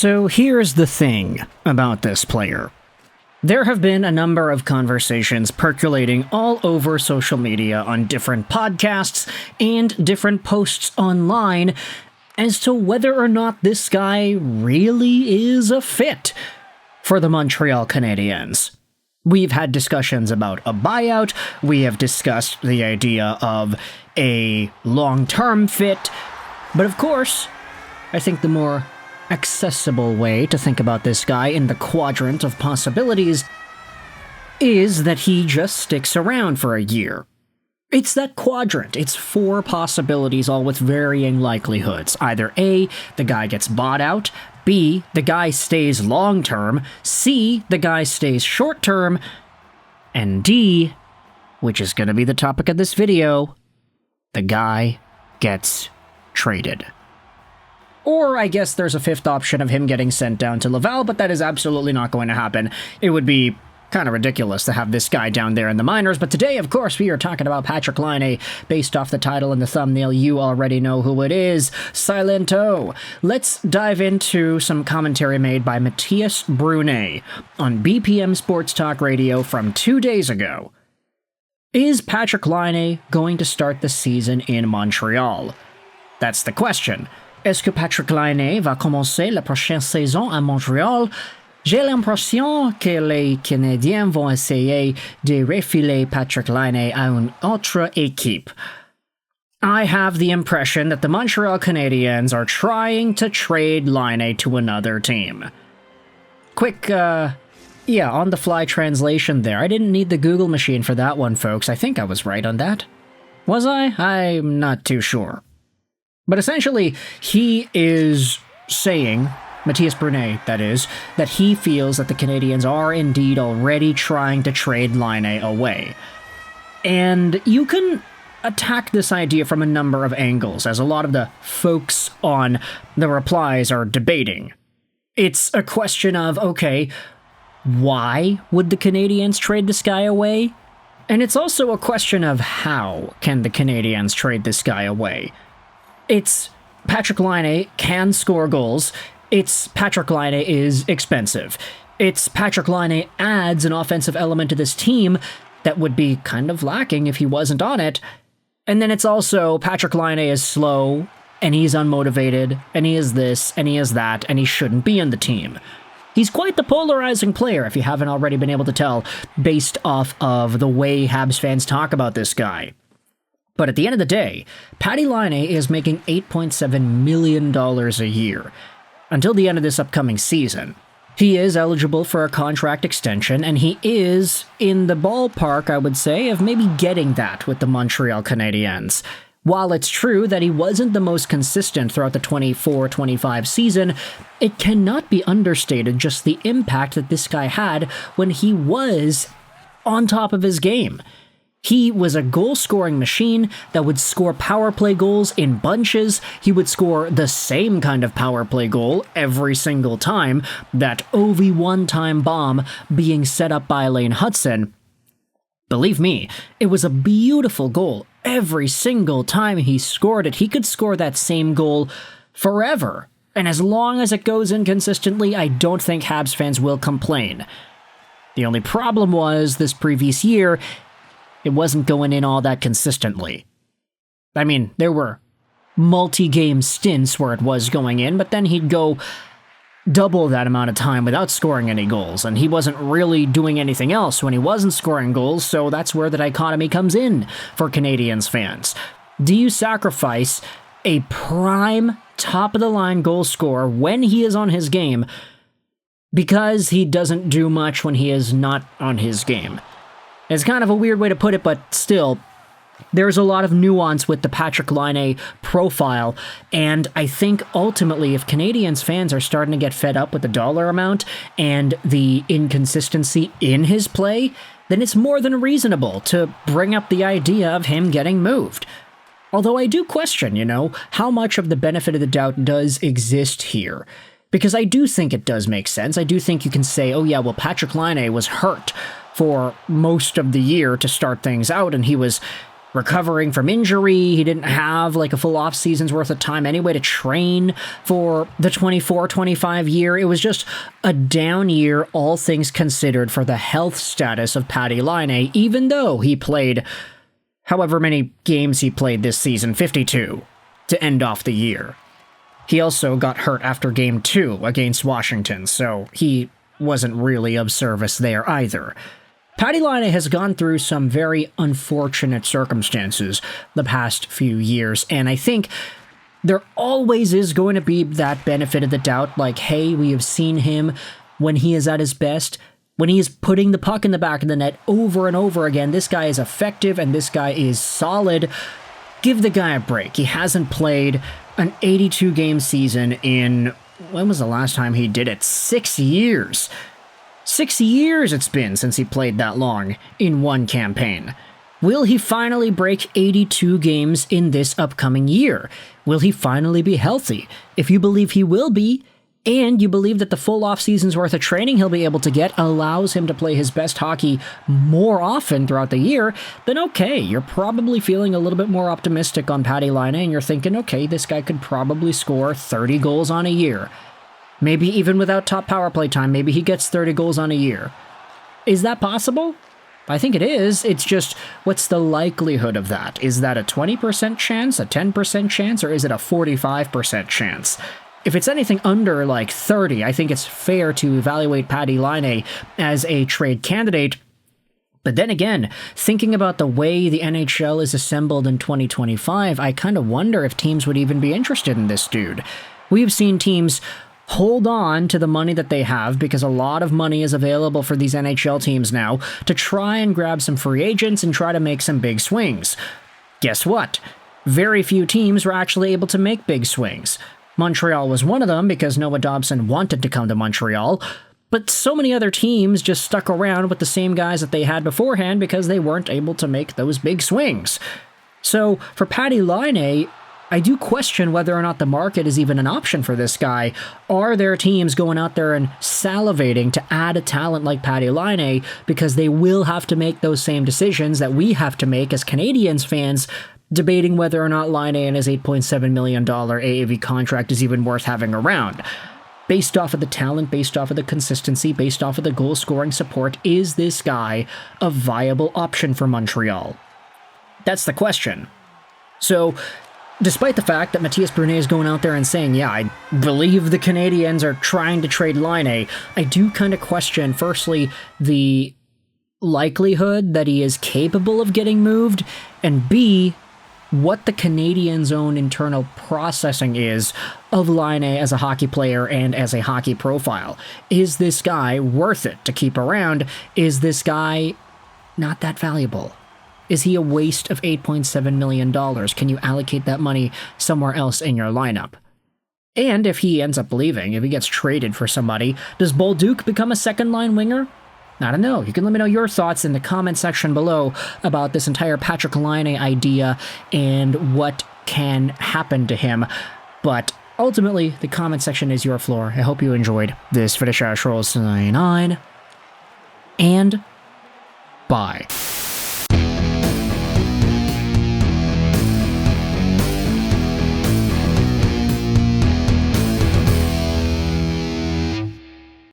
So here's the thing about this player. There have been a number of conversations percolating all over social media on different podcasts and different posts online as to whether or not this guy really is a fit for the Montreal Canadiens. We've had discussions about a buyout, we have discussed the idea of a long-term fit, but of course, I think the more accessible way to think about this guy in the quadrant of possibilities is that he just sticks around for a year. It's that quadrant. It's 4 possibilities, all with varying likelihoods. Either A, the guy gets bought out, B, the guy stays long-term, C, the guy stays short-term, and D, which is going to be the topic of this video, the guy gets traded. Or I guess there's a 5th option of him getting sent down to Laval, but that is absolutely not going to happen. It would be kind of ridiculous to have this guy down there in the minors, but today, of course, we are talking about Patrik Laine. Based off the title and the thumbnail, you already know who it is. Silento. Let's dive into some commentary made by Matthias Brunet on BPM Sports Talk Radio from 2 days ago. Is Patrik Laine going to start the season in Montreal? That's the question. Est-ce que Patrik Laine va commencer la prochaine saison à Montréal? J'ai l'impression que les Canadiens vont essayer de refiler Patrik Laine à une autre équipe. I have the impression that the Montreal Canadiens are trying to trade Laine to another team. Quick, on-the-fly translation there. I didn't need the Google machine for that one, folks. I think I was right on that. Was I? I'm not too sure. But essentially, he is saying, Matthias Brunet, that is, that he feels that the Canadiens are indeed already trying to trade Laine away. And you can attack this idea from a number of angles, as a lot of the folks on the replies are debating. It's a question of, okay, why would the Canadiens trade this guy away? And it's also a question of how can the Canadiens trade this guy away? It's Patrik Laine can score goals. It's Patrik Laine is expensive. It's Patrik Laine adds an offensive element to this team that would be kind of lacking if he wasn't on it. And then it's also Patrik Laine is slow, and he's unmotivated, and he is this, and he is that, and he shouldn't be on the team. He's quite the polarizing player, if you haven't already been able to tell, based off of the way Habs fans talk about this guy. But at the end of the day, Patty Laine is making $8.7 million a year until the end of this upcoming season. He is eligible for a contract extension, and he is in the ballpark, I would say, of maybe getting that with the Montreal Canadiens. While it's true that he wasn't the most consistent throughout the 24-25 season, it cannot be understated just the impact that this guy had when he was on top of his game. He was a goal-scoring machine that would score power play goals in bunches. He would score the same kind of power play goal every single time, that OV one-time bomb being set up by Lane Hudson. Believe me, it was a beautiful goal. Every single time he scored it, he could score that same goal forever. And as long as it goes in consistently, I don't think Habs fans will complain. The only problem was, this previous year, it wasn't going in all that consistently. I mean, there were multi-game stints where it was going in, but then he'd go double that amount of time without scoring any goals, and he wasn't really doing anything else when he wasn't scoring goals, so that's where the dichotomy comes in for Canadiens fans. Do you sacrifice a prime, top-of-the-line goal scorer when he is on his game because he doesn't do much when he is not on his game? It's kind of a weird way to put it, but still, there's a lot of nuance with the Patrik Laine profile, and I think ultimately if Canadiens fans are starting to get fed up with the dollar amount and the inconsistency in his play, then it's more than reasonable to bring up the idea of him getting moved. Although I do question, how much of the benefit of the doubt does exist here. Because I do think it does make sense. I do think you can say, oh yeah, well, Patrik Laine was hurt for most of the year to start things out, and he was recovering from injury. He didn't have like a full off season's worth of time anyway to train for the 24-25 year. It was just a down year, all things considered, for the health status of Patrik Laine, even though he played however many games he played this season, 52, to end off the year. He also got hurt after Game 2 against Washington, so he wasn't really of service there either. Patrik Laine has gone through some very unfortunate circumstances the past few years, and I think there always is going to be that benefit of the doubt, like, hey, we have seen him when he is at his best, when he is putting the puck in the back of the net over and over again. This guy is effective, and this guy is solid. Give the guy a break. He hasn't played an 82-game season in, when was the last time he did it? 6 years. 6 years it's been since he played that long in one campaign. Will he finally break 82 games in this upcoming year? Will he finally be healthy? If you believe he will be, and you believe that the full off-season's worth of training he'll be able to get allows him to play his best hockey more often throughout the year, then okay, you're probably feeling a little bit more optimistic on Patrik Laine, and you're thinking, okay, this guy could probably score 30 goals on a year. Maybe even without top power play time, maybe he gets 30 goals on a year. Is that possible? I think it is. It's just, what's the likelihood of that? Is that a 20% chance, a 10% chance, or is it a 45% chance? If it's anything under like 30, I think it's fair to evaluate Patrik Laine as a trade candidate. But then again, thinking about the way the NHL is assembled in 2025, I kind of wonder if teams would even be interested in this dude. We've seen teams hold on to the money that they have, because a lot of money is available for these NHL teams now, to try and grab some free agents and try to make some big swings. Guess what? Very few teams were actually able to make big swings. Montreal was one of them because Noah Dobson wanted to come to Montreal, but so many other teams just stuck around with the same guys that they had beforehand because they weren't able to make those big swings. So for Patrik Laine, I do question whether or not the market is even an option for this guy. Are there teams going out there and salivating to add a talent like Patrik Laine because they will have to make those same decisions that we have to make as Canadiens fans, debating whether or not Laine and his $8.7 million AAV contract is even worth having around? Based off of the talent, based off of the consistency, based off of the goal-scoring support, is this guy a viable option for Montreal? That's the question. So, despite the fact that Matthias Brunet is going out there and saying, yeah, I believe the Canadiens are trying to trade Laine, I do kind of question, firstly, the likelihood that he is capable of getting moved, and B, what the Canadiens' own internal processing is of Laine as a hockey player and as a hockey profile. Is this guy worth it to keep around? Is this guy not that valuable? Is he a waste of $8.7 million? Can you allocate that money somewhere else in your lineup? And if he ends up leaving, if he gets traded for somebody, does Bolduc become a second-line winger? I don't know. You can let me know your thoughts in the comment section below about this entire Patrik Laine idea and what can happen to him. But ultimately, the comment section is your floor. I hope you enjoyed this Finish Rolls 99. And bye.